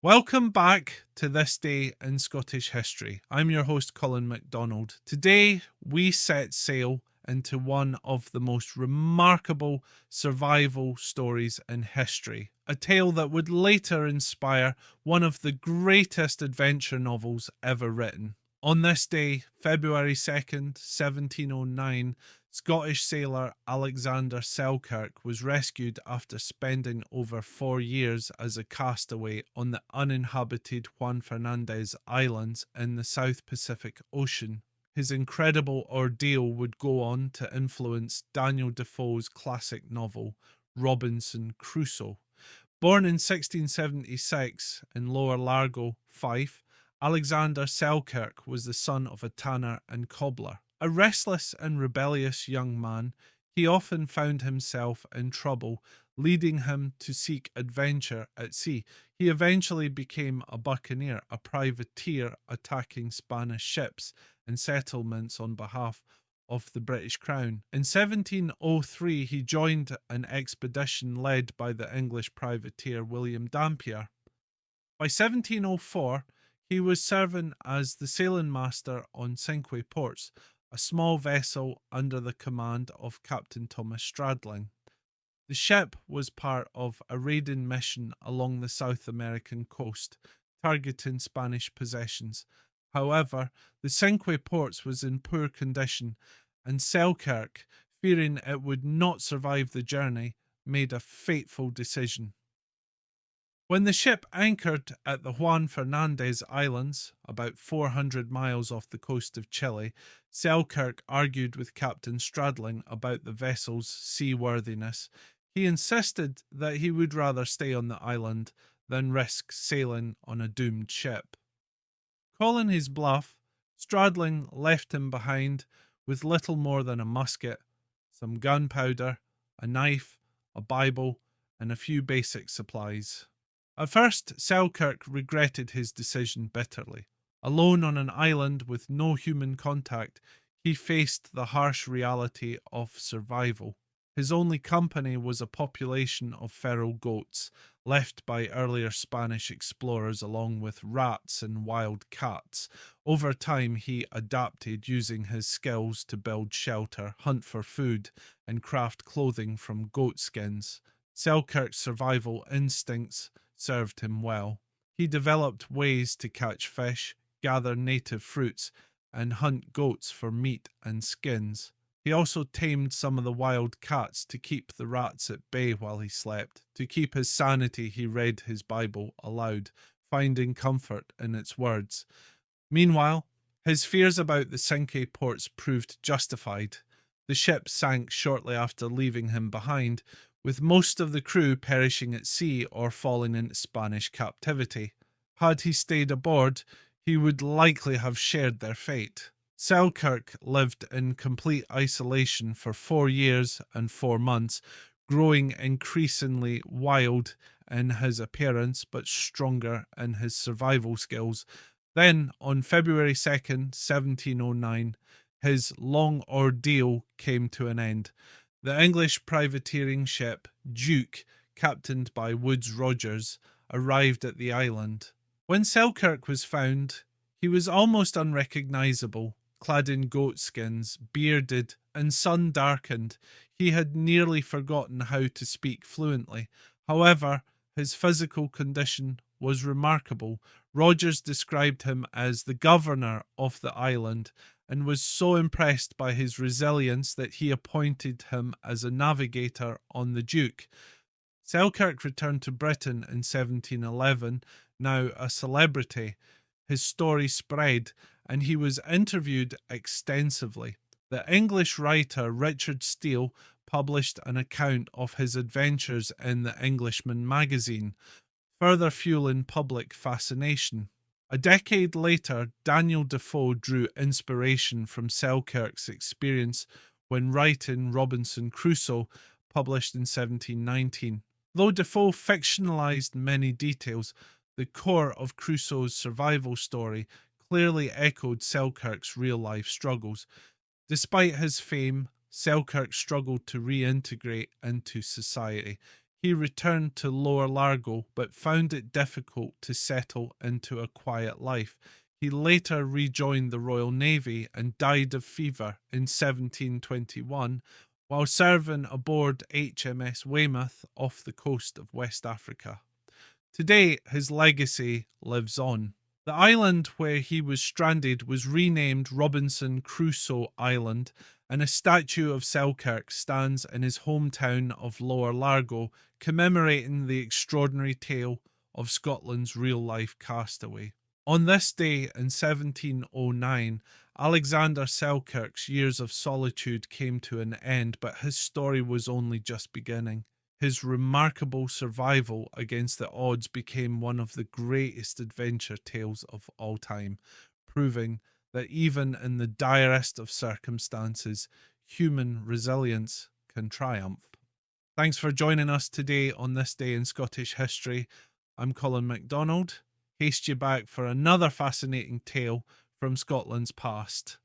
Welcome back to This Day in Scottish History. I'm your host, Colin MacDonald. Today, we set sail into one of the most remarkable survival stories in history, a tale that would later inspire one of the greatest adventure novels ever written. On this day, February 2nd, 1709, Scottish sailor Alexander Selkirk was rescued after spending over 4 years as a castaway on the uninhabited Juan Fernández Islands in the South Pacific Ocean. His incredible ordeal would go on to influence Daniel Defoe's classic novel, Robinson Crusoe. Born in 1676 in Lower Largo, Fife, Alexander Selkirk was the son of a tanner and cobbler. A restless and rebellious young man, he often found himself in trouble, leading him to seek adventure at sea. He eventually became a buccaneer, a privateer attacking Spanish ships and settlements on behalf of the British Crown. In 1703, he joined an expedition led by the English privateer William Dampier. By 1704, he was serving as the sailing master on Cinque Ports, a small vessel under the command of Captain Thomas Stradling. The ship was part of a raiding mission along the South American coast, targeting Spanish possessions. However, the Cinque Ports was in poor condition, and Selkirk, fearing it would not survive the journey, made a fateful decision. When the ship anchored at the Juan Fernández Islands, about 400 miles off the coast of Chile, Selkirk argued with Captain Stradling about the vessel's seaworthiness. He insisted that he would rather stay on the island than risk sailing on a doomed ship. Calling his bluff, Stradling left him behind with little more than a musket, some gunpowder, a knife, a Bible, and a few basic supplies. At first, Selkirk regretted his decision bitterly. Alone on an island with no human contact, he faced the harsh reality of survival. His only company was a population of feral goats, left by earlier Spanish explorers along with rats and wild cats. Over time, he adapted, using his skills to build shelter, hunt for food, and craft clothing from goat skins. Selkirk's survival instincts served him well. He developed ways to catch fish, gather native fruits, and hunt goats for meat and skins. He also tamed some of the wild cats to keep the rats at bay while he slept. To keep his sanity, he read his Bible aloud, finding comfort in its words. Meanwhile, his fears about the Cinque Ports proved justified. The ship sank shortly after leaving him behind, with most of the crew perishing at sea or falling into Spanish captivity. Had he stayed aboard, he would likely have shared their fate. Selkirk lived in complete isolation for 4 years and 4 months, growing increasingly wild in his appearance but stronger in his survival skills. Then, on February 2nd, 1709, his long ordeal came to an end. The English privateering ship Duke, captained by Woodes Rogers, arrived at the island. When Selkirk was found, he was almost unrecognisable, clad in goat skins, bearded, and sun-darkened. He had nearly forgotten how to speak fluently. However, his physical condition was remarkable. Rogers described him as the governor of the island, and was so impressed by his resilience that he appointed him as a navigator on the Duke. Selkirk returned to Britain in 1711, now a celebrity. His story spread, and he was interviewed extensively. The English writer Richard Steele published an account of his adventures in the Englishman magazine, further fueling public fascination. A decade later, Daniel Defoe drew inspiration from Selkirk's experience when writing Robinson Crusoe, published in 1719. Though Defoe fictionalized many details, the core of Crusoe's survival story clearly echoed Selkirk's real-life struggles. Despite his fame, Selkirk struggled to reintegrate into society. He returned to Lower Largo but found it difficult to settle into a quiet life. He later rejoined the Royal Navy and died of fever in 1721 while serving aboard HMS Weymouth off the coast of West Africa. Today, his legacy lives on. The island where he was stranded was renamed Robinson Crusoe Island, and a statue of Selkirk stands in his hometown of Lower Largo, commemorating the extraordinary tale of Scotland's real-life castaway. On this day in 1709, Alexander Selkirk's years of solitude came to an end, but his story was only just beginning. His remarkable survival against the odds became one of the greatest adventure tales of all time, proving that even in the direst of circumstances, human resilience can triumph. Thanks for joining us today on This Day in Scottish History. I'm Colin MacDonald. Haste you back for another fascinating tale from Scotland's past.